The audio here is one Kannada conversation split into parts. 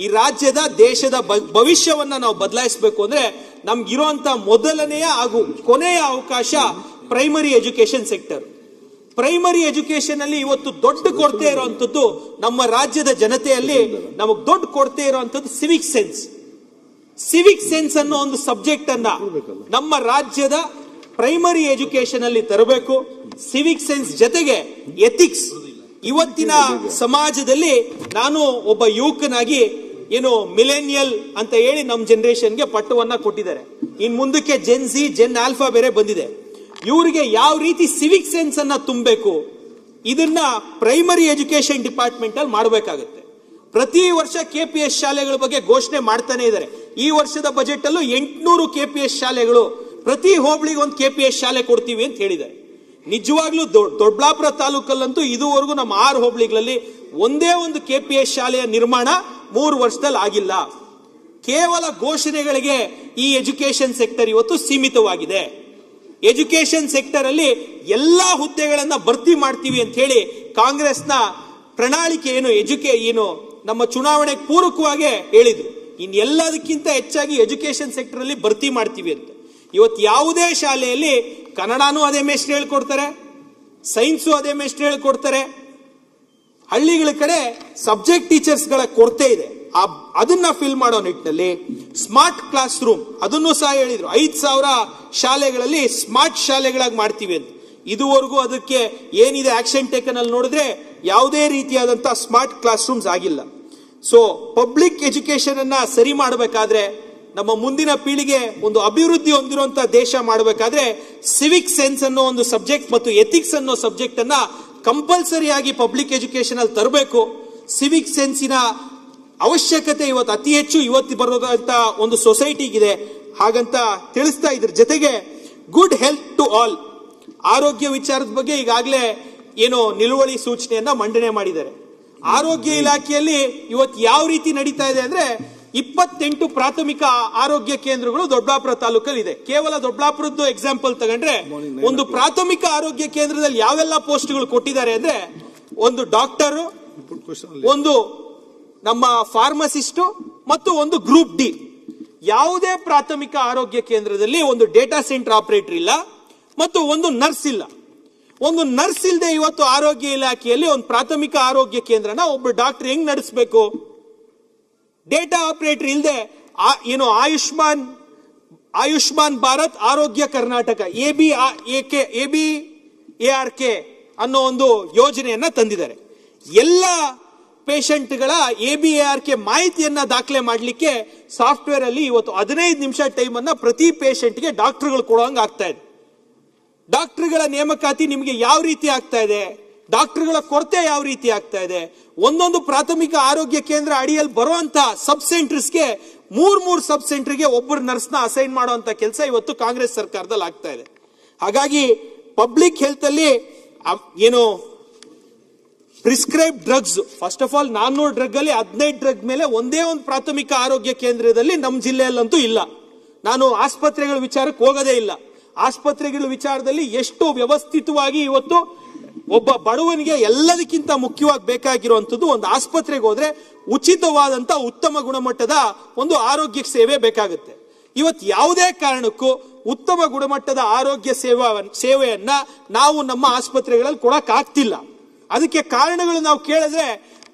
ಈ ರಾಜ್ಯದ ದೇಶದ ಭವಿಷ್ಯವನ್ನ ನಾವು ಬದಲಾಯಿಸಬೇಕು ಅಂದ್ರೆ ನಮ್ಗಿರುವಂತ ಮೊದಲನೆಯ ಹಾಗೂ ಕೊನೆಯ ಅವಕಾಶ primary education sector. Primary education ಅಲ್ಲಿ ಇವತ್ತು ದೊಡ್ಡ ಕೊರತೆ ಇರುವಂತದ್ದು ನಮ್ಮ ರಾಜ್ಯದ ಜನತೆಯಲ್ಲಿ ನಮಗ್ ದೊಡ್ಡ ಕೊರತೆ ಇರುವಂತದ್ದು ಸಿವಿಕ್ ಸೆನ್ಸ್. ಸಿವಿಕ್ ಸೆನ್ಸ್ ಅನ್ನೋ ಒಂದು ಸಬ್ಜೆಕ್ಟ್ ಅನ್ನ ನಮ್ಮ ರಾಜ್ಯದ ಪ್ರೈಮರಿ ಎಜುಕೇಶನ್ ಅಲ್ಲಿ ತರಬೇಕು. ಸಿವಿಕ್ ಸೆನ್ಸ್ ಜೊತೆಗೆ ಎಥಿಕ್ಸ್. ಇವತ್ತಿನ ಸಮಾಜದಲ್ಲಿ ನಾನು ಒಬ್ಬ ಯುವಕನಾಗಿ ಏನು ಮಿಲೇನಿಯಲ್ ಅಂತ ಹೇಳಿ ನಮ್ಮ ಜನರೇಷನ್ಗೆ ಪಟ್ಟವನ್ನ ಕೊಟ್ಟಿದ್ದಾರೆ. ಇನ್ ಮುಂದಕ್ಕೆ ಜೆನ್ ಝಿ, ಜೆನ್ ಆಲ್ಫಾ ಬೇರೆ ಬಂದಿದೆ. ಇವರಿಗೆ ಯಾವ ರೀತಿ ಸಿವಿಕ್ ಸೆನ್ಸ್ ಅನ್ನ ತುಂಬಬೇಕು ಇದನ್ನ ಪ್ರೈಮರಿ ಎಜುಕೇಶನ್ ಡಿಪಾರ್ಟ್ಮೆಂಟ್ ಅಲ್ಲಿ ಮಾಡಬೇಕಾಗುತ್ತೆ. ಪ್ರತಿ ವರ್ಷ ಕೆಪಿಎಸ್ ಶಾಲೆಗಳ ಬಗ್ಗೆ ಘೋಷಣೆ ಮಾಡ್ತಾನೆ ಇದ್ದಾರೆ. ಈ ವರ್ಷದ ಬಜೆಟ್ ಅಲ್ಲೂ 800 ಕೆಪಿಎಸ್ ಶಾಲೆಗಳು, ಪ್ರತಿ ಹೋಬಳಿಗೆ ಒಂದು ಕೆಪಿಎಸ್ ಶಾಲೆ ಕೊಡ್ತೀವಿ ಅಂತ ಹೇಳಿದ್ದಾರೆ. ನಿಜವಾಗ್ಲೂ ದೊಡ್ಡಬಳ್ಳಾಪುರ ತಾಲೂಕಲ್ಲಂತೂ ಇದುವರೆಗೂ ನಮ್ಮ 6 ಹೋಬಳಿಗಳಲ್ಲಿ ಒಂದೇ ಒಂದು ಕೆಪಿಎಸ್ ಶಾಲೆಯ ನಿರ್ಮಾಣ 3 ವರ್ಷದಲ್ಲಿ ಆಗಿಲ್ಲ. ಕೇವಲ ಘೋಷಣೆಗಳಿಗೆ ಈ ಎಜುಕೇಶನ್ ಸೆಕ್ಟರ್ ಇವತ್ತು ಸೀಮಿತವಾಗಿದೆ. ಎಜುಕೇಶನ್ ಸೆಕ್ಟರ್ ಅಲ್ಲಿ ಎಲ್ಲಾ ಹುದ್ದೆಗಳನ್ನ ಭರ್ತಿ ಮಾಡ್ತೀವಿ ಅಂತ ಹೇಳಿ ಕಾಂಗ್ರೆಸ್ನ ಪ್ರಣಾಳಿಕೆ ಏನು ನಮ್ಮ ಚುನಾವಣೆಗೆ ಪೂರಕವಾಗಿ ಹೇಳಿದ್ರು. ಇನ್ ಎಲ್ಲದಕ್ಕಿಂತ ಹೆಚ್ಚಾಗಿ ಎಜುಕೇಶನ್ ಸೆಕ್ಟರ್ ಅಲ್ಲಿ ಭರ್ತಿ ಮಾಡ್ತೀವಿ ಅಂತ. ಇವತ್ತು ಯಾವುದೇ ಶಾಲೆಯಲ್ಲಿ ಕನ್ನಡನೂ ಅದೇ ಮೇಷ್ಟ್ರು ಹೇಳ್ಕೊಡ್ತಾರೆ, ಸೈನ್ಸು ಅದೇ ಮೇಷ್ಟ್ರು ಹೇಳ್ಕೊಡ್ತಾರೆ. ಹಳ್ಳಿಗಳ ಕಡೆ ಸಬ್ಜೆಕ್ಟ್ ಟೀಚರ್ಸ್ ಗಳ ಕೊರತೆ ಇದೆ. ಅದನ್ನ ಫಿಲ್ ಮಾಡೋ ನಿಟ್ಟಿನಲ್ಲಿ ಸ್ಮಾರ್ಟ್ ಕ್ಲಾಸ್ ರೂಮ್ ಅದನ್ನು ಸಹ ಹೇಳಿದ್ರು. 5,000 ಶಾಲೆಗಳಲ್ಲಿ ಸ್ಮಾರ್ಟ್ ಶಾಲೆಗಳಾಗಿ ಮಾಡ್ತೀವಿ ಅಂತ. ಇದುವರೆಗೂ ಅದಕ್ಕೆ ಏನಿದೆ ಆಕ್ಷನ್ ಟೇಕನ್ ಅಲ್ಲಿ ನೋಡಿದ್ರೆ ಯಾವುದೇ ರೀತಿಯಾದಂತಹ ಸ್ಮಾರ್ಟ್ ಕ್ಲಾಸ್ ರೂಮ್ಸ್ ಆಗಿಲ್ಲ. ಸೊ ಪಬ್ಲಿಕ್ ಎಜುಕೇಶನ್ ಅನ್ನ ಸರಿ ಮಾಡಬೇಕಾದ್ರೆ, ನಮ್ಮ ಮುಂದಿನ ಪೀಳಿಗೆ ಒಂದು ಅಭಿವೃದ್ಧಿ ಹೊಂದಿರುವಂತಹ ದೇಶ ಮಾಡಬೇಕಾದ್ರೆ ಸಿವಿಕ್ ಸೆನ್ಸ್ ಅನ್ನೋ ಒಂದು ಸಬ್ಜೆಕ್ಟ್ ಮತ್ತು ಎಥಿಕ್ಸ್ ಅನ್ನೋ ಸಬ್ಜೆಕ್ಟ್ ಅನ್ನ ಕಂಪಲ್ಸರಿ ಆಗಿ ಪಬ್ಲಿಕ್ ಎಜುಕೇಶನ್ ಅಲ್ಲಿ ತರಬೇಕು. ಸಿವಿಕ್ ಸೆನ್ಸಿನ ಅವಶ್ಯಕತೆ ಇವತ್ತು ಅತಿ ಹೆಚ್ಚು ಇವತ್ತು ಬರೋದಂತ ಒಂದು ಸೊಸೈಟಿಗಿದೆ. ಹಾಗಂತ ತಿಳಿಸ್ತಾ ಇದ್ರ ಜೊತೆಗೆ ಗುಡ್ ಹೆಲ್ತ್ ಟು ಆಲ್, ಆರೋಗ್ಯ ವಿಚಾರದ ಬಗ್ಗೆ ಈಗಾಗಲೇ ನಿಲುವಳಿ ಸೂಚನೆಯನ್ನ ಮಂಡನೆ ಮಾಡಿದ್ದಾರೆ. ಆರೋಗ್ಯ ಇಲಾಖೆಯಲ್ಲಿ ಇವತ್ತು ಯಾವ ರೀತಿ ನಡೀತಾ ಇದೆ ಅಂದ್ರೆ 28 ಪ್ರಾಥಮಿಕ ಆರೋಗ್ಯ ಕೇಂದ್ರಗಳು ದೊಡ್ಡಬಳ್ಳಾಪುರ ತಾಲೂಕಲ್ಲಿ ಇದೆ. ಕೇವಲ ದೊಡ್ಡಬಳ್ಳಾಪುರದ್ದು ಎಕ್ಸಾಂಪಲ್ ತಗೊಂಡ್ರೆ ಒಂದು ಪ್ರಾಥಮಿಕ ಆರೋಗ್ಯ ಕೇಂದ್ರದಲ್ಲಿ ಯಾವೆಲ್ಲ ಪೋಸ್ಟ್ಗಳು ಕೊಟ್ಟಿದ್ದಾರೆ ಅಂದ್ರೆ ಒಂದು ಡಾಕ್ಟರ್, ಒಂದು ನಮ್ಮ ಫಾರ್ಮಸಿಸ್ಟ್ ಮತ್ತು ಒಂದು ಗ್ರೂಪ್ ಡಿ. ಯಾವುದೇ ಪ್ರಾಥಮಿಕ ಆರೋಗ್ಯ ಕೇಂದ್ರದಲ್ಲಿ ಒಂದು ಡೇಟಾ ಸೆಂಟರ್ ಆಪರೇಟರ್ ಇಲ್ಲ ಮತ್ತು ಒಂದು ನರ್ಸ್ ಇಲ್ಲ. ಒಂದು ನರ್ಸ್ ಇಲ್ಲದೆ ಇವತ್ತು ಆರೋಗ್ಯ ಇಲಾಖೆಯಲ್ಲಿ ಒಂದು ಪ್ರಾಥಮಿಕ ಆರೋಗ್ಯ ಕೇಂದ್ರನ ಒಬ್ಬ ಡಾಕ್ಟರ್ ಹೆಂಗ್ ನಡೆಸಬೇಕು? ಡೇಟಾ ಆಪರೇಟರ್ ಇಲ್ಲದೆ ಆಯುಷ್ಮಾನ್ ಭಾರತ್ ಆರೋಗ್ಯ ಕರ್ನಾಟಕ ABARK ಅನ್ನೋ ಒಂದು ಯೋಜನೆಯನ್ನ ತಂದಿದ್ದಾರೆ. ಎಲ್ಲ ಪೇಷಂಟ್ಗಳ ABARK ಮಾಹಿತಿಯನ್ನ ದಾಖಲೆ ಮಾಡಲಿಕ್ಕೆ ಸಾಫ್ಟ್ವೇರ್ ಅಲ್ಲಿ ಇವತ್ತು 15 ನಿಮಿಷ ಟೈಮ್ ಅನ್ನ ಪ್ರತಿ ಪೇಷಂಟ್ಗೆ ಡಾಕ್ಟರ್ಗಳು ಕೊಡುವಂಗ ಆಗ್ತಾ ಇದೆ. ಡಾಕ್ಟರ್ಗಳ ನೇಮಕಾತಿ ನಿಮಗೆ ಯಾವ ರೀತಿ ಆಗ್ತಾ ಇದೆ? ಡಾಕ್ಟರ್ಗಳ ಕೊರತೆ ಯಾವ ರೀತಿ ಆಗ್ತಾ ಇದೆ? ಒಂದೊಂದು ಪ್ರಾಥಮಿಕ ಆರೋಗ್ಯ ಕೇಂದ್ರ ಅಡಿಯಲ್ಲಿ ಬರುವಂತ ಸಬ್ ಸೆಂಟರ್ಸ್ಗೆ 3 ಸಬ್ ಸೆಂಟರ್ಗೆ ಒಬ್ಬರು ನರ್ಸ್ನ ಅಸೈನ್ ಮಾಡುವಂತ ಕೆಲಸ ಇವತ್ತು ಕಾಂಗ್ರೆಸ್ ಸರ್ಕಾರದಲ್ಲಿ ಆಗ್ತಾ ಇದೆ. ಹಾಗಾಗಿ ಪಬ್ಲಿಕ್ ಹೆಲ್ತ್ ಅಲ್ಲಿ prescribe drugs, first of all 400 drug ಅಲ್ಲಿ 15 ಡ್ರಗ್ ಮೇಲೆ ಒಂದೇ ಒಂದು ಪ್ರಾಥಮಿಕ ಆರೋಗ್ಯ ಕೇಂದ್ರದಲ್ಲಿ ನಮ್ಮ ಜಿಲ್ಲೆಯಲ್ಲಂತೂ ಇಲ್ಲ. ನಾನು ಆಸ್ಪತ್ರೆಗಳ ವಿಚಾರಕ್ಕೆ ಹೋಗೋದೇ ಇಲ್ಲ. ಆಸ್ಪತ್ರೆಗಳ ವಿಚಾರದಲ್ಲಿ ಎಷ್ಟು ವ್ಯವಸ್ಥಿತವಾಗಿ ಇವತ್ತು ಒಬ್ಬ ಬಡವನಿಗೆ ಎಲ್ಲದಕ್ಕಿಂತ ಮುಖ್ಯವಾಗಿ ಬೇಕಾಗಿರುವಂತದ್ದು ಒಂದು ಆಸ್ಪತ್ರೆಗೆ ಹೋದ್ರೆ ಉಚಿತವಾದಂತ ಉತ್ತಮ ಗುಣಮಟ್ಟದ ಒಂದು ಆರೋಗ್ಯ ಸೇವೆ ಬೇಕಾಗುತ್ತೆ. ಇವತ್ತು ಯಾವುದೇ ಕಾರಣಕ್ಕೂ ಉತ್ತಮ ಗುಣಮಟ್ಟದ ಆರೋಗ್ಯ ಸೇವೆಯನ್ನ ನಾವು ನಮ್ಮ ಆಸ್ಪತ್ರೆಗಳಲ್ಲಿ ಕೊಡಕ್ ಆಗ್ತಿಲ್ಲ. ಅದಕ್ಕೆ ಕಾರಣಗಳು ನಾವು ಕೇಳಿದ್ರೆ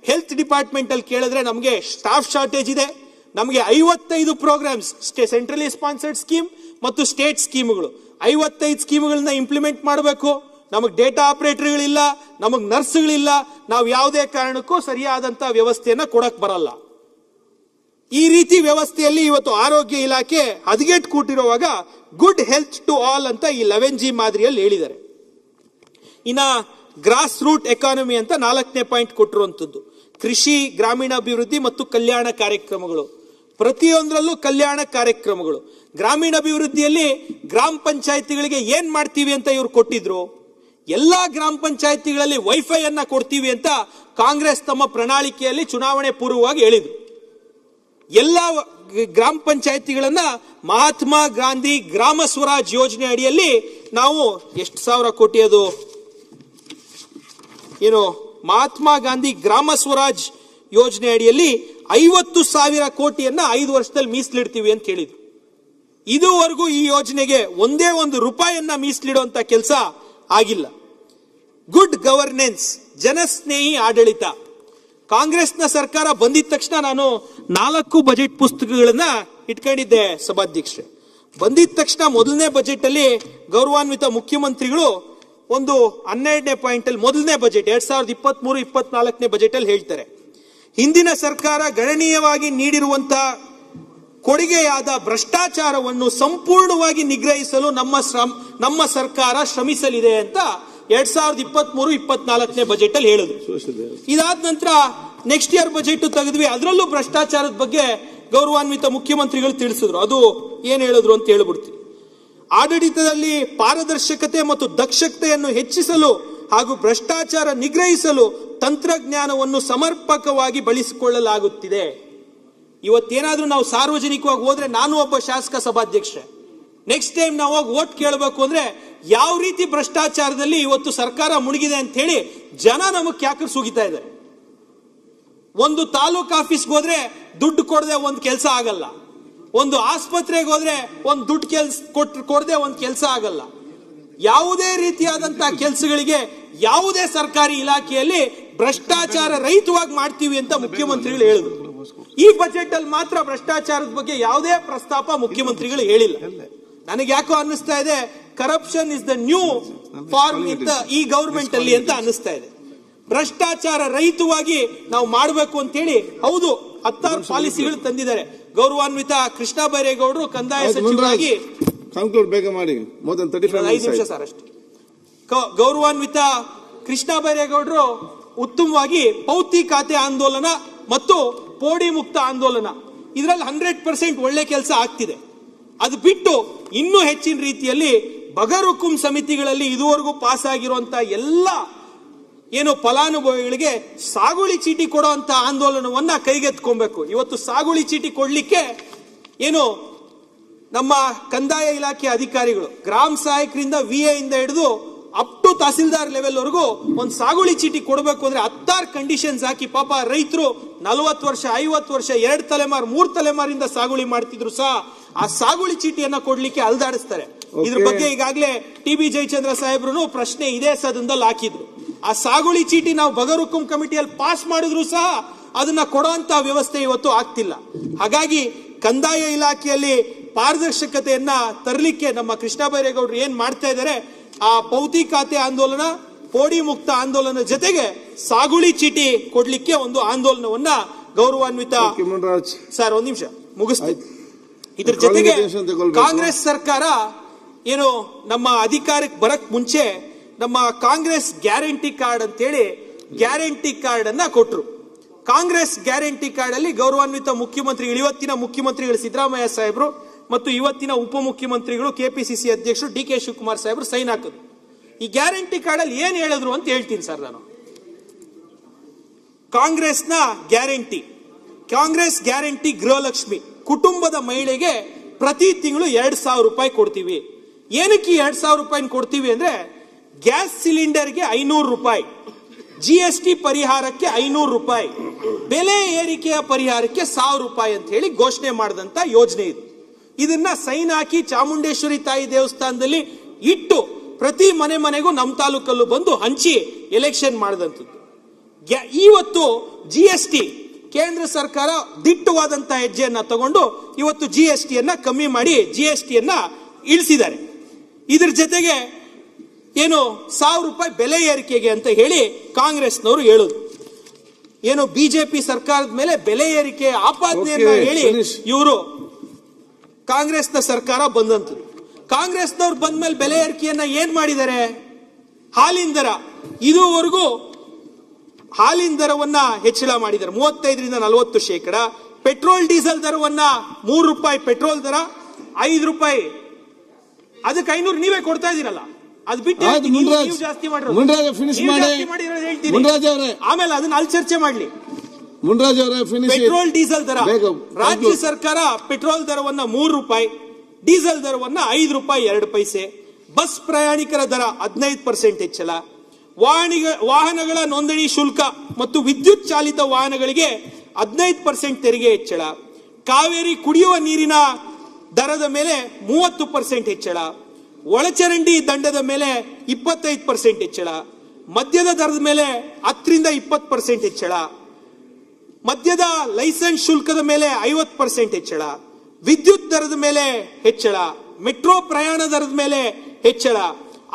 ಹೆಲ್ತ್ ಡಿಪಾರ್ಟ್ಮೆಂಟ್ ಅಲ್ಲಿ ಕೇಳಿದ್ರೆ ನಮಗೆ ಸ್ಟಾಫ್ ಶಾರ್ಟೇಜ್ ಇದೆ. ನಮಗೆ 55 ಪ್ರೋಗ್ರಾಮ್ಸ್, ಸೆಂಟ್ರಲಿ ಸ್ಪಾನ್ಸರ್ಡ್ ಸ್ಕೀಮ್ ಮತ್ತು ಸ್ಟೇಟ್ ಸ್ಕೀಮ್ಗಳು, 55 ಸ್ಕೀಮ್ಗಳನ್ನ ಇಂಪ್ಲಿಮೆಂಟ್ ಮಾಡಬೇಕು. ನಮಗೆ ಡೇಟಾ ಆಪರೇಟರ್ಗಳಿಲ್ಲ, ನಮಗೆ ನರ್ಸ್ಗಳಿಲ್ಲ. ನಾವು ಯಾವುದೇ ಕಾರಣಕ್ಕೂ ಸರಿಯಾದಂತಹ ವ್ಯವಸ್ಥೆಯನ್ನ ಕೊಡಕ್ ಬರಲ್ಲ. ಈ ರೀತಿ ವ್ಯವಸ್ಥೆಯಲ್ಲಿ ಇವತ್ತು ಆರೋಗ್ಯ ಇಲಾಖೆ ಹದಗೆಟ್ಟು ಕೂಟಿರುವಾಗ ಗುಡ್ ಹೆಲ್ತ್ ಟು ಆಲ್ ಅಂತ ಈ 11G ಮಾದರಿಯಲ್ಲಿ ಹೇಳಿದ್ದಾರೆ. ಇನ್ನ ಗ್ರಾಸ್ ರೂಟ್ ಎಕಾನಮಿ ಅಂತ 4ನೇ ಪಾಯಿಂಟ್ ಕೊಟ್ಟಿರುವಂತದ್ದು ಕೃಷಿ, ಗ್ರಾಮೀಣಾಭಿವೃದ್ಧಿ ಮತ್ತು ಕಲ್ಯಾಣ ಕಾರ್ಯಕ್ರಮಗಳು. ಪ್ರತಿಯೊಂದರಲ್ಲೂ ಕಲ್ಯಾಣ ಕಾರ್ಯಕ್ರಮಗಳು. ಗ್ರಾಮೀಣಾಭಿವೃದ್ಧಿಯಲ್ಲಿ ಗ್ರಾಮ ಪಂಚಾಯತಿಗಳಿಗೆ ಏನ್ ಮಾಡ್ತೀವಿ ಅಂತ ಇವ್ರು ಕೊಟ್ಟಿದ್ರು. ಎಲ್ಲಾ ಗ್ರಾಮ ಪಂಚಾಯತಿಗಳಲ್ಲಿ ವೈಫೈ ಅನ್ನ ಕೊಡ್ತೀವಿ ಅಂತ ಕಾಂಗ್ರೆಸ್ ತಮ್ಮ ಪ್ರಣಾಳಿಕೆಯಲ್ಲಿ ಚುನಾವಣೆ ಪೂರ್ವವಾಗಿ ಹೇಳಿದ್ರು. ಎಲ್ಲ ಗ್ರಾಮ ಪಂಚಾಯತಿಗಳನ್ನ ಮಹಾತ್ಮ ಗಾಂಧಿ ಗ್ರಾಮ ಸ್ವರಾಜ್ ಯೋಜನೆ ಅಡಿಯಲ್ಲಿ ನಾವು ಎಷ್ಟು ಸಾವಿರ ಕೋಟಿ, ಅದು ಮಹಾತ್ಮ ಗಾಂಧಿ ಗ್ರಾಮ ಸ್ವರಾಜ್ ಯೋಜನೆ ಅಡಿಯಲ್ಲಿ 50,000 ಕೋಟಿಯನ್ನ 5 ವರ್ಷದಲ್ಲಿ ಮೀಸಲಿಡ್ತೀವಿ ಅಂತ ಹೇಳಿದ್ರು. ಇದುವರೆಗೂ ಈ ಯೋಜನೆಗೆ ಒಂದೇ ಒಂದು ರೂಪಾಯಿಯನ್ನ ಮೀಸಲಿಡುವಂತ ಕೆಲಸ ಆಗಿಲ್ಲ. ಗುಡ್ ಗವರ್ನೆನ್ಸ್, ಜನಸ್ನೇಹಿ ಆಡಳಿತ. ಕಾಂಗ್ರೆಸ್ನ ಸರ್ಕಾರ ಬಂದಿದ ತಕ್ಷಣ ನಾನು 4 ಬಜೆಟ್ ಪುಸ್ತಕಗಳನ್ನ ಇಟ್ಕೊಂಡಿದ್ದೆ ಸಭಾಧ್ಯಕ್ಷರೇ. ಬಂದಿದ ತಕ್ಷಣ ಮೊದಲನೇ ಬಜೆಟ್ ಅಲ್ಲಿ ಗೌರವಾನ್ವಿತ ಮುಖ್ಯಮಂತ್ರಿಗಳು ಒಂದು 12ನೇ ಪಾಯಿಂಟ್ ಅಲ್ಲಿ ಮೊದಲನೇ ಬಜೆಟ್ 2023-24ನೇ ಬಜೆಟ್ ಅಲ್ಲಿ ಹೇಳ್ತಾರೆ, ಹಿಂದಿನ ಸರ್ಕಾರ ಗಣನೀಯವಾಗಿ ನೀಡಿರುವಂತಹ ಕೊಡುಗೆಯಾದ ಭ್ರಷ್ಟಾಚಾರವನ್ನು ಸಂಪೂರ್ಣವಾಗಿ ನಿಗ್ರಹಿಸಲು ನಮ್ಮ ಸರ್ಕಾರ ಶ್ರಮಿಸಲಿದೆ ಅಂತ 2023-24ನೇ ಬಜೆಟ್ ಅಲ್ಲಿ ಹೇಳಿದ್ರು. ಇದಾದ ನಂತರ ನೆಕ್ಸ್ಟ್ ಇಯರ್ ಬಜೆಟ್ ತೆಗೆದ್ವಿ, ಅದರಲ್ಲೂ ಭ್ರಷ್ಟಾಚಾರದ ಬಗ್ಗೆ ಗೌರವಾನ್ವಿತ ಮುಖ್ಯಮಂತ್ರಿಗಳು ತಿಳಿಸಿದ್ರು. ಅದು ಏನ್ ಹೇಳಿದ್ರು ಅಂತ ಹೇಳ್ಬಿಡ್ತೀವಿ. ಆಡಳಿತದಲ್ಲಿ ಪಾರದರ್ಶಕತೆ ಮತ್ತು ದಕ್ಷತೆಯನ್ನು ಹೆಚ್ಚಿಸಲು ಹಾಗೂ ಭ್ರಷ್ಟಾಚಾರ ನಿಗ್ರಹಿಸಲು ತಂತ್ರಜ್ಞಾನವನ್ನು ಸಮರ್ಪಕವಾಗಿ ಬಳಸಿಕೊಳ್ಳಲಾಗುತ್ತಿದೆ. ಇವತ್ತೇನಾದ್ರೂ ನಾವು ಸಾರ್ವಜನಿಕವಾಗಿ ಹೋದ್ರೆ, ನಾನು ಒಬ್ಬ ಶಾಸಕ ಸಭಾಧ್ಯಕ್ಷ, ನೆಕ್ಸ್ಟ್ ಟೈಮ್ ನಾವು ಹೋಗಿ ವೋಟ್ ಕೇಳಬೇಕು ಅಂದ್ರೆ ಯಾವ ರೀತಿ ಭ್ರಷ್ಟಾಚಾರದಲ್ಲಿ ಇವತ್ತು ಸರ್ಕಾರ ಮುಳುಗಿದೆ ಅಂತ ಹೇಳಿ ಜನ ನಮಗ್ ಕ್ಯಾಕರ್ ಸುಗಿತಾ ಇದ್ದಾರೆ. ಒಂದು ತಾಲೂಕ್ ಆಫೀಸ್ಗೆ ಹೋದ್ರೆ ದುಡ್ಡು ಕೊಡದೆ ಒಂದು ಕೆಲಸ ಆಗಲ್ಲ, ಒಂದು ಆಸ್ಪತ್ರೆಗೆ ಹೋದ್ರೆ ಒಂದು ದುಡ್ಡು ಕೊಡದೆ ಒಂದು ಕೆಲಸ ಆಗಲ್ಲ. ಯಾವುದೇ ರೀತಿಯಾದಂತಹ ಕೆಲಸಗಳಿಗೆ ಯಾವುದೇ ಸರ್ಕಾರಿ ಇಲಾಖೆಯಲ್ಲಿ ಭ್ರಷ್ಟಾಚಾರ ರಹಿತವಾಗಿ ಮಾಡ್ತೀವಿ ಅಂತ ಮುಖ್ಯಮಂತ್ರಿಗಳು ಹೇಳಿದ್ರು. ಈ ಬಜೆಟ್ ಅಲ್ಲಿ ಮಾತ್ರ ಭ್ರಷ್ಟಾಚಾರದ ಬಗ್ಗೆ ಯಾವುದೇ ಪ್ರಸ್ತಾಪ ಮುಖ್ಯಮಂತ್ರಿಗಳು ಹೇಳಿಲ್ಲ. ನನಗೆ ಯಾಕೋ ಅನ್ನಿಸ್ತಾ ಇದೆ, corruption is the new form ಈ ಗವರ್ಮೆಂಟ್ ಅಲ್ಲಿ ಅಂತ ಅನ್ನಿಸ್ತಾ ಇದೆ. ಭ್ರಷ್ಟಾಚಾರ ರಹಿತವಾಗಿ ನಾವು ಮಾಡಬೇಕು ಅಂತ ಹೇಳಿ ಹೌದು 16 ಪಾಲಿಸಿಗಳು ತಂದಿದ್ದಾರೆ. ಗೌರವಾನ್ವಿತ ಕೃಷ್ಣ ಬೈರೇಗೌಡರು ಕಂದಾಯ ಸಚಿವರಾಗಿ ಬೇಗ ಮಾಡಿ 5 ನಿಮಿಷ ಸರ್ ಅಷ್ಟೇ. ಗೌರವಾನ್ವಿತ ಕೃಷ್ಣ ಬೈರೇಗೌಡರು ಉತ್ತಮವಾಗಿ ಪೌತಿ ಖಾತೆ ಆಂದೋಲನ ಮತ್ತು ಪೋಡಿ ಮುಕ್ತ ಆಂದೋಲನ ಇದರಲ್ಲಿ 100% ಒಳ್ಳೆ ಕೆಲಸ ಆಗ್ತಿದೆ. ಅದು ಬಿಟ್ಟು ಇನ್ನೂ ಹೆಚ್ಚಿನ ರೀತಿಯಲ್ಲಿ ಬಗರುಕುಂ ಸಮಿತಿಗಳಲ್ಲಿ ಇದುವರೆಗೂ ಪಾಸ್ ಆಗಿರುವಂತಹ ಎಲ್ಲ ಏನು ಫಲಾನುಭವಿಗಳಿಗೆ ಸಾಗುಳಿ ಚೀಟಿ ಕೊಡುವಂತ ಆಂದೋಲನವನ್ನ ಕೈಗೆತ್ಕೊಬೇಕು. ಇವತ್ತು ಸಾಗುಳಿ ಚೀಟಿ ಕೊಡ್ಲಿಕ್ಕೆ ಏನು ನಮ್ಮ ಕಂದಾಯ ಇಲಾಖೆ ಅಧಿಕಾರಿಗಳು ಗ್ರಾಮ ಸಹಾಯಕರಿಂದ VA ಇಂದ ಹಿಡಿದು ಅಪ್ ಟು ತಹಸೀಲ್ದಾರ್ ಲೆವೆಲ್ ವರೆಗೂ ಒಂದು ಸಾಗುಳಿ ಚೀಟಿ ಕೊಡಬೇಕು ಅಂದ್ರೆ 16 ಕಂಡೀಷನ್ಸ್ ಹಾಕಿ ಪಾಪ ರೈತರು 40 ವರ್ಷ 50 ವರ್ಷ 2 ತಲೆಮಾರು 3 ತಲೆಮಾರಿಂದ ಸಾಗುಳಿ ಮಾಡ್ತಿದ್ರು ಸಹ ಆ ಸಾಗುಳಿ ಚೀಟಿಯನ್ನ ಕೊಡ್ಲಿಕ್ಕೆ ಅಲ್ದಾಡಿಸ್ತಾರೆ. ಇದ್ರ ಬಗ್ಗೆ ಈಗಾಗಲೇ TB ಜಯಚಂದ್ರ ಸಾಹೇಬ್ರು ಪ್ರಶ್ನೆ ಇದೇ ಸದನದಲ್ಲಿ ಹಾಕಿದ್ರು. ಆ ಸಾಗುಳಿ ಚೀಟಿ ನಾವು ಬಗರುಕುಂ ಕಮಿಟಿಯಲ್ಲಿ ಪಾಸ್ ಮಾಡಿದ್ರು ಸಹ ಅದನ್ನ ಕೊಡುವಂತ ವ್ಯವಸ್ಥೆ ಇವತ್ತು ಆಗ್ತಿಲ್ಲ. ಹಾಗಾಗಿ ಕಂದಾಯ ಇಲಾಖೆಯಲ್ಲಿ ಪಾರದರ್ಶಕತೆಯನ್ನ ತರಲಿಕ್ಕೆ ನಮ್ಮ ಕೃಷ್ಣ ಬೈರೇಗೌಡರು ಏನ್ ಮಾಡ್ತಾ ಇದ್ದಾರೆ, ಆ ಪೌತಿ ಖಾತೆ ಆಂದೋಲನ ಪೋಡಿ ಮುಕ್ತ ಆಂದೋಲನ ಜೊತೆಗೆ ಸಾಗುಳಿ ಚೀಟಿ ಕೊಡ್ಲಿಕ್ಕೆ ಒಂದು ಆಂದೋಲನವನ್ನ ಗೌರವಾನ್ವಿತ ಸರ್ ಒಂದ್ ನಿಮಿಷ ಮುಗಿಸ್ತೀವಿ. ಇದ್ರ ಜೊತೆಗೆ ಕಾಂಗ್ರೆಸ್ ಸರ್ಕಾರ ಏನು ನಮ್ಮ ಅಧಿಕಾರಕ್ಕೆ ಬರಕ್ ಮುಂಚೆ ನಮ್ಮ ಕಾಂಗ್ರೆಸ್ ಗ್ಯಾರಂಟಿ ಕಾರ್ಡ್ ಅಂತೇಳಿ ಗ್ಯಾರಂಟಿ ಕಾರ್ಡ್ ಅನ್ನ ಕೊಟ್ರು. ಕಾಂಗ್ರೆಸ್ ಗ್ಯಾರಂಟಿ ಕಾರ್ಡ್ ಅಲ್ಲಿ ಗೌರವಾನ್ವಿತ ಮುಖ್ಯಮಂತ್ರಿಗಳು, ಇವತ್ತಿನ ಮುಖ್ಯಮಂತ್ರಿಗಳು ಸಿದ್ದರಾಮಯ್ಯ ಸಾಹೇಬರು ಮತ್ತು ಇವತ್ತಿನ ಉಪಮುಖ್ಯಮಂತ್ರಿಗಳು KPCC ಅಧ್ಯಕ್ಷರು DK ಶಿವಕುಮಾರ್ ಸಾಹೇಬರು ಸೈನ್ ಹಾಕಿದ್ರು. ಈ ಗ್ಯಾರಂಟಿ ಕಾರ್ಡ್ ಅಲ್ಲಿ ಏನ್ ಹೇಳಿದ್ರು ಅಂತ ಹೇಳ್ತೀನಿ ಸರ್ ನಾನು. ಕಾಂಗ್ರೆಸ್ ಗ್ಯಾರಂಟಿ ಗೃಹಲಕ್ಷ್ಮಿ ಕುಟುಂಬದ ಮಹಿಳೆಗೆ ಪ್ರತಿ ತಿಂಗಳು 2,000 ರೂಪಾಯಿ ಕೊಡ್ತೀವಿ. ಏನಕ್ಕೆ 2,000 ರೂಪಾಯಿ ಕೊಡ್ತೀವಿ ಅಂದ್ರೆ ಗ್ಯಾಸ್ ಸಿಲಿಂಡರ್ಗೆ 500 ರೂಪಾಯಿ, GST ಪರಿಹಾರಕ್ಕೆ 500 ರೂಪಾಯಿ, ಬೆಲೆ ಏರಿಕೆಯ ಪರಿಹಾರಕ್ಕೆ 1,000 ರೂಪಾಯಿ ಅಂತ ಹೇಳಿ ಘೋಷಣೆ ಮಾಡಿದಂತ ಯೋಜನೆ ಇದು. ಇದನ್ನ ಸೈನ್ ಹಾಕಿ ಚಾಮುಂಡೇಶ್ವರಿ ತಾಯಿ ದೇವಸ್ಥಾನದಲ್ಲಿ ಇಟ್ಟು ಪ್ರತಿ ಮನೆಗೂ ನಮ್ಮ ತಾಲೂಕಲ್ಲೂ ಬಂದು ಹಂಚಿ ಎಲೆಕ್ಷನ್ ಮಾಡಿದಂಥದ್ದು. ಇವತ್ತು GST ಕೇಂದ್ರ ಸರ್ಕಾರ ದಿಟ್ಟವಾದಂತಹ ಹೆಜ್ಜೆಯನ್ನ ತಗೊಂಡು ಇವತ್ತು GST ಯನ್ನ ಕಮ್ಮಿ ಮಾಡಿ GST ಯನ್ನ ಇಳಿಸಿದ್ದಾರೆ. ಇದ್ರ ಜೊತೆಗೆ ಏನು 1,000 ರೂಪಾಯಿ ಬೆಲೆ ಏರಿಕೆಗೆ ಅಂತ ಹೇಳಿ ಕಾಂಗ್ರೆಸ್ನವರು ಹೇಳುದು. ಏನು ಬಿಜೆಪಿ ಸರ್ಕಾರದ ಮೇಲೆ ಬೆಲೆ ಏರಿಕೆ ಆಪಾದನೆಯನ್ನ ಹೇಳಿ ಇವರು ಕಾಂಗ್ರೆಸ್ನ ಸರ್ಕಾರ ಬಂದಂತದ್ದು. ಕಾಂಗ್ರೆಸ್ನವ್ರು ಬಂದ ಮೇಲೆ ಬೆಲೆ ಏರಿಕೆಯನ್ನ ಏನ್ ಮಾಡಿದ್ದಾರೆ? ಹಾಲಿನ ದರ ಇದುವರೆಗೂ ಹಾಲಿನ ದರವನ್ನ ಹೆಚ್ಚಳ ಮಾಡಿದ್ದಾರೆ 35ರಿಂದ 40%. ಪೆಟ್ರೋಲ್ ಡೀಸೆಲ್ ದರವನ್ನ 3 ರೂಪಾಯಿ ಪೆಟ್ರೋಲ್ ದರ, 5 ರೂಪಾಯಿ ಅದಕ್ಕೆ 500 ನೀವೇ ಕೊಡ್ತಾ ಇದೀರಲ್ಲ, ಅದು ಬಿಟ್ಟು ಜಾಸ್ತಿ ಆಮೇಲೆ ಅದನ್ನ ಅಲ್ಲಿ ಚರ್ಚೆ ಮಾಡ್ಲಿ. ಪೆಟ್ರೋಲ್ ಡೀಸೆಲ್ ದರ ರಾಜ್ಯ ಸರ್ಕಾರ ಪೆಟ್ರೋಲ್ ದರವನ್ನ 3 ರೂಪಾಯಿ, ಡೀಸೆಲ್ ದರವನ್ನ 5 ರೂಪಾಯಿ 2 ಪೈಸೆ, ಬಸ್ ಪ್ರಯಾಣಿಕರ ದರ 15% ಹೆಚ್ಚಳ, ವಾಹನಗಳ ನೋಂದಣಿ ಶುಲ್ಕ ಮತ್ತು ವಿದ್ಯುತ್ ಚಾಲಿತ ವಾಹನಗಳಿಗೆ 15% ತೆರಿಗೆ ಹೆಚ್ಚಳ, ಕಾವೇರಿ ಕುಡಿಯುವ ನೀರಿನ ದರದ ಮೇಲೆ 30% ಹೆಚ್ಚಳ, ಒಳಚರಂಡಿ ದಂಡದ ಮೇಲೆ 25% ಹೆಚ್ಚಳ, ಮದ್ಯದ ದರದ ಮೇಲೆ 10ರಿಂದ 20% ಹೆಚ್ಚಳ, ಮದ್ಯದ ಲೈಸೆನ್ಸ್ ಶುಲ್ಕದ ಮೇಲೆ 50% ಹೆಚ್ಚಳ, ವಿದ್ಯುತ್ ದರದ ಮೇಲೆ ಹೆಚ್ಚಳ, ಮೆಟ್ರೋ ಪ್ರಯಾಣ ದರದ ಮೇಲೆ ಹೆಚ್ಚಳ,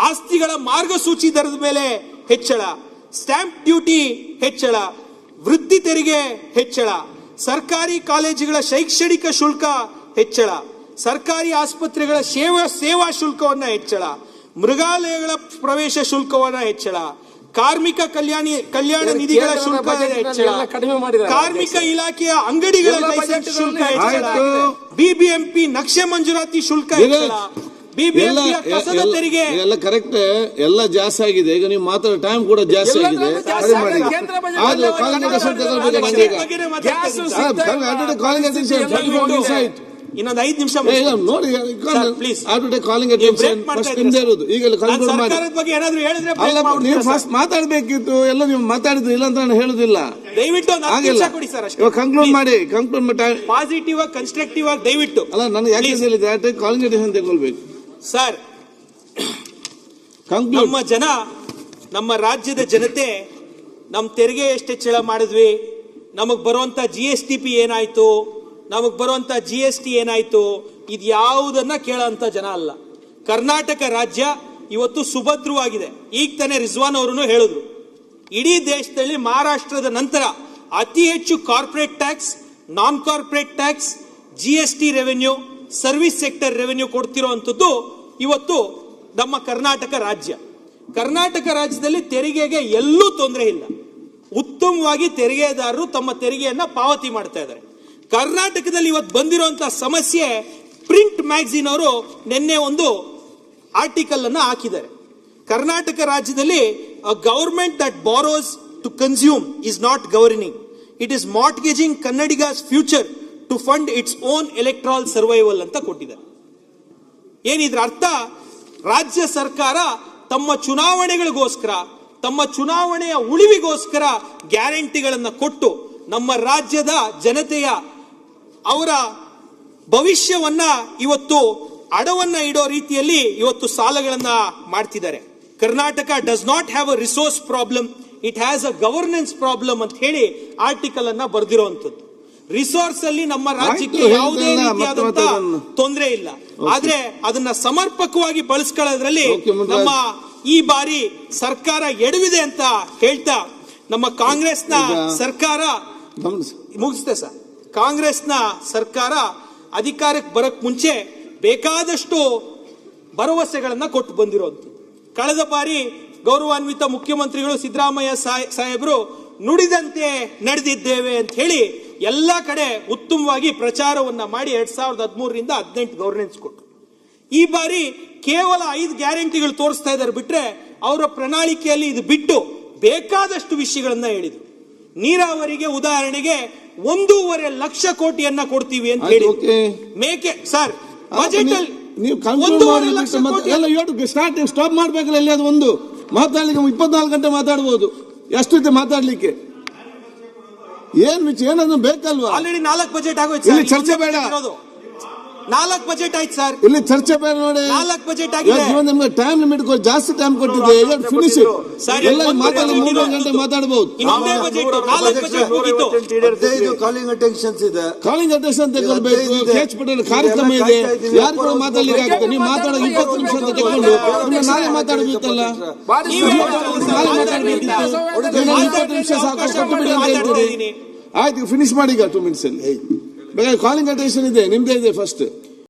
ಆಸ್ತಿಗಳ ಮಾರ್ಗಸೂಚಿ ದರದ ಮೇಲೆ ಹೆಚ್ಚಳ, ಸ್ಟಾಂಪ್ ಡ್ಯೂಟಿ ಹೆಚ್ಚಳ, ವೃತ್ತಿ ತೆರಿಗೆ ಹೆಚ್ಚಳ, ಸರ್ಕಾರಿ ಕಾಲೇಜುಗಳ ಶೈಕ್ಷಣಿಕ ಶುಲ್ಕ ಹೆಚ್ಚಳ, ಸರ್ಕಾರಿ ಆಸ್ಪತ್ರೆಗಳ ಸೇವಾ ಶುಲ್ಕವನ್ನ ಹೆಚ್ಚಳ, ಮೃಗಾಲಯಗಳ ಪ್ರವೇಶ ಶುಲ್ಕವನ್ನ ಹೆಚ್ಚಳ, ಕಾರ್ಮಿಕ ಕಲ್ಯಾಣ ನಿಧಿಗಳ ಶುಲ್ಕ ಹೆಚ್ಚಳ, ಕಾರ್ಮಿಕ ಇಲಾಖೆಯ ಅಂಗಡಿಗಳ ಲೈಸೆನ್ಸ್ ಶುಲ್ಕ ಹೆಚ್ಚಳ, ಬಿಬಿಎಂಪಿ ನಕ್ಷೆ ಮಂಜೂರಾತಿ ಶುಲ್ಕ ಹೆಚ್ಚಳ, ಬಿಬಿಎಂಪಿ ಕಸದ ತೆರಿಗೆ ಎಲ್ಲ ಕರೆಕ್ಟ್, ಎಲ್ಲ ಜಾಸ್ತಿ ಆಗಿದೆ. ಈಗ ನೀವು ಮಾತಾಡೋ ಟೈಮ್ ಕೂಡ ಜಾಸ್ತಿ ಆಗಿದೆ. ಆದ್ರೆ ಕಾಲಿಂಗ್ ಅಟೆನ್ಷನ್ ತಗೊಳ್ಬೇಕು ಆಯ್ತು. ಇನ್ನೊಂದು 5 ನಿಮಿಷ ನೋಡಿ ಪ್ಲೀಸ್ ಕಾಲಿಂಗ್ ಅಟೆನ್ಷನ್ ಫಸ್ಟ್ ನಿಮ್ದೇ ಇರೋದು. ಈಗ ಸರ್ಕಾರದ ಬಗ್ಗೆ ಏನಾದ್ರು ಹೇಳಿದ್ರೆ ಅಲ್ಲ, ನೀವು ಫಸ್ಟ್ ಮಾತಾಡ್ಬೇಕಿತ್ತು. ಎಲ್ಲ ನೀವು ಮಾತಾಡಿದ್ರು, ಇಲ್ಲ ಅಂತ ನಾನು ಹೇಳುದಿಲ್ಲ. ದಯವಿಟ್ಟು ಕೊಡಿ ಸರ್, ಇವಾಗ ಕಂಕ್ಲೂಡ್ ಮಾಡಿ. ಕಂಕ್ಲೂಡ್ ಪಾಸಿಟಿವ್ ಆಗಿ ಕನ್ಸ್ಟ್ರಕ್ಟಿವ್ ಆಗಿ ದಯವಿಟ್ಟು. ಅಲ್ಲ, ನನಗೆ ಯಾಕೆ ಹೇಳಿದ್ರೆ ಕಾಲಿಂಗ್ ಅಟೆನ್ಷನ್ ತಗೊಳ್ಬೇಕು ಸರ್. ನಮ್ಮ ಜನ, ನಮ್ಮ ರಾಜ್ಯದ ಜನತೆ ನಮ್ಮ ತೆರಿಗೆ ಎಷ್ಟು ಹೆಚ್ಚಳ ಮಾಡಿದ್ವಿ, ನಮಗ್ ಬರುವಂತ GSTP ಏನಾಯ್ತು, ನಮಗ್ ಬರುವಂತ GST ಏನಾಯ್ತು, ಇದು ಯಾವುದನ್ನ ಕೇಳೋಂತ ಜನ ಅಲ್ಲ. ಕರ್ನಾಟಕ ರಾಜ್ಯ ಇವತ್ತು ಸುಭದ್ರವಾಗಿದೆ. ಈಗ ತಾನೇ ರಿಜ್ವಾನ್ ಅವರು ಹೇಳಿದ್ರು, ಇಡೀ ದೇಶದಲ್ಲಿ ಮಹಾರಾಷ್ಟ್ರದ ನಂತರ ಅತಿ ಹೆಚ್ಚು corporate tax, non corporate tax, GST revenue, service sector revenue ಕೊಡ್ತಿರೋಂಥದ್ದು ಇವತ್ತು ನಮ್ಮ ಕರ್ನಾಟಕ ರಾಜ್ಯ. ಕರ್ನಾಟಕ ರಾಜ್ಯದಲ್ಲಿ ತೆರಿಗೆಗೆ ಎಲ್ಲೂ ತೊಂದರೆ ಇಲ್ಲ. ಉತ್ತಮವಾಗಿ ತೆರಿಗೆದಾರರು ತಮ್ಮ ತೆರಿಗೆಯನ್ನ ಪಾವತಿ ಮಾಡ್ತಾ ಇದ್ದಾರೆ. ಕರ್ನಾಟಕದಲ್ಲಿ ಇವತ್ತು ಬಂದಿರುವಂತಹ ಸಮಸ್ಯೆ, ಪ್ರಿಂಟ್ ಮ್ಯಾಗಝಿನ್ ಅವರು ನಿನ್ನೆ ಒಂದು ಆರ್ಟಿಕಲ್ ಅನ್ನ ಹಾಕಿದ್ದಾರೆ. ಕರ್ನಾಟಕ ರಾಜ್ಯದಲ್ಲಿ government that borrows to consume is not governing, it is mortgaging Kannadigas future to fund its own electoral survival ಅಂತ ಕೊಟ್ಟಿದ್ದಾರೆ. ಏನಿದ್ರ ಅರ್ಥ? ರಾಜ್ಯ ಸರ್ಕಾರ ತಮ್ಮ ಚುನಾವಣೆಗಳಿಗೋಸ್ಕರ, ತಮ್ಮ ಚುನಾವಣೆಯ ಉಳಿವಿಗೋಸ್ಕರ ಗ್ಯಾರಂಟಿಗಳನ್ನ ಕೊಟ್ಟು ನಮ್ಮ ರಾಜ್ಯದ ಜನತೆಯ ಅವರ ಭವಿಷ್ಯವನ್ನ ಇವತ್ತು ಅಡವನ್ನ ಇಡೋ ರೀತಿಯಲ್ಲಿ ಇವತ್ತು ಸಾಲಗಳನ್ನ ಮಾಡ್ತಿದ್ದಾರೆ. Karnataka does not have a resource problem, it has a governance problem ಅಂತ ಹೇಳಿ ಆರ್ಟಿಕಲ್ ಅನ್ನ ಬರೆದಿರುವಂತದ್ದು. ರಿಸೋರ್ಸ್ ಅಲ್ಲಿ ನಮ್ಮ ರಾಜ್ಯಕ್ಕೆ ಯಾವುದೇ ರೀತಿಯಾದಂತಹ ತೊಂದರೆ ಇಲ್ಲ, ಆದ್ರೆ ಅದನ್ನ ಸಮರ್ಪಕವಾಗಿ ಬಳಸ್ಕೊಳ್ಳೋದ್ರಲ್ಲಿ ನಮ್ಮ ಈ ಬಾರಿ ಸರ್ಕಾರ ಎಡವಿದೆ ಅಂತ ಹೇಳ್ತಾ, ನಮ್ಮ ಕಾಂಗ್ರೆಸ್ನ ಸರ್ಕಾರ ಮುಗಿಸ್ತೆ ಸರ್, ಕಾಂಗ್ರೆಸ್ನ ಸರ್ಕಾರ ಅಧಿಕಾರಕ್ಕೆ ಬರಕ್ ಮುಂಚೆ ಬೇಕಾದಷ್ಟು ಭರವಸೆಗಳನ್ನ ಕೊಟ್ಟು ಬಂದಿರುವಂತದ್ದು. ಕಳೆದ ಬಾರಿ ಗೌರವಾನ್ವಿತ ಮುಖ್ಯಮಂತ್ರಿಗಳು ಸಿದ್ದರಾಮಯ್ಯ ಸಾಹೇಬರು ನುಡಿದಂತೆ ನಡೆದಿದ್ದೇವೆ ಅಂತ ಹೇಳಿ ಎಲ್ಲ ಕಡೆ ಉತ್ತಮವಾಗಿ ಪ್ರಚಾರವನ್ನ ಮಾಡಿ 2013ರಿಂದ 18 ಗವರ್ನೆನ್ಸ್ ಕೊಟ್ಟರು. ಈ ಬಾರಿ ಕೇವಲ 5 ಗ್ಯಾರಂಟಿಗಳು ತೋರಿಸ್ತಾ ಇದ್ದಾರೆ ಬಿಟ್ರೆ, ಅವರ ಪ್ರಣಾಳಿಕೆಯಲ್ಲಿ ಇದು ಬಿಟ್ಟು ಬೇಕಾದಷ್ಟು ವಿಷಯಗಳನ್ನ ಹೇಳಿದ್ರು. ನೀರಾವರಿಗೆ ಉದಾಹರಣೆಗೆ 1.5 ಲಕ್ಷ ಕೋಟಿಯನ್ನ ಕೊಡ್ತೀವಿ ಅಂತ ಹೇಳಿ ಮೇಕೆ ಸರ್ ಬಜೆಟ್ ಅಲ್ಲಿ ನೀವು ಸ್ಟಾಪ್ ಮಾಡ್ಬೇಕಲ್ಲ. ಅಲ್ಲಿ ಅದು ಒಂದು ಮಾತಾಡ್ಲಿಕ್ಕೆ 24 ಗಂಟೆ ಮಾತಾಡಬಹುದು, ಎಷ್ಟಿದೆ ಮಾತಾಡ್ಲಿಕ್ಕೆ. ಏನನ್ನು ಬೇಕಲ್ವಾ? ಆಲ್ರೆಡಿ 4 ಬಜೆಟ್ ಆಗೋಯ್ತು, ಇಲ್ಲಿ ಚರ್ಚೆ ಬೇಡ. 4 ಬಜೆಟ್ ಆಯ್ತು ಸರ್, ಇಲ್ಲಿ ಚರ್ಚೆ ಬೇಡ. ನೋಡಿ 4 ಬಜೆಟ್ ಆಗಿದೆ. ನಿಮ್ಗೆ ಟೈಮ್ ಲಿಮಿಟ್ ಜಾಸ್ತಿ ಟೈಮ್ ಕೊಟ್ಟಿದೆ, ಫಿನಿಶ್ ಎಲ್ಲ ಮಾತಾಡಿ 3 ಗಂಟೆ ಮಾತಾಡಬಹುದು. ಕಾಲಿಂಗ್ ಅಟೆನ್ಷನ್ಸ್ ಇದೆ, ಕಾಲಿಂಗ್ ಅಟೆನ್ಷನ್ ತಗೊಳ್ಬೇಕು. ಕೆಚ್ ಪಟೇಲ್ ಕಾರ್ಯಕ್ರಮ ಇದೆ, ಯಾರು ಕೂಡ ಮಾತಾಡ್ಲಿಕ್ಕೆ ಆಗ್ತದೆ. ನೀವು ಮಾತಾಡೋ 20 ನಿಮಿಷ ಅಂತ ತಗೊಂಡು ನಾಳೆ ಮಾತಾಡಬೇಕಲ್ಲ, ನಾಳೆ ಮಾತಾಡಬೇಕಿತ್ತು. 20 ನಿಮಿಷ ಸಾಕು, ಕೊಟ್ಟು ಬಿಡಿ ಅಂತ ಹೇಳ್ತೀರಿ. ಆಯ್ತು, ಫಿನಿಶ್ ಮಾಡಿ ಈಗ 2 ಮಿನಿಟ್ಸ್ ಅಲ್ಲಿ. ಕಾಲಿಂಗ್ ಅಟೆನ್ಷನ್ ಇದೆ, ನಿಮ್ದೇ ಇದೆ ಫಸ್ಟ್.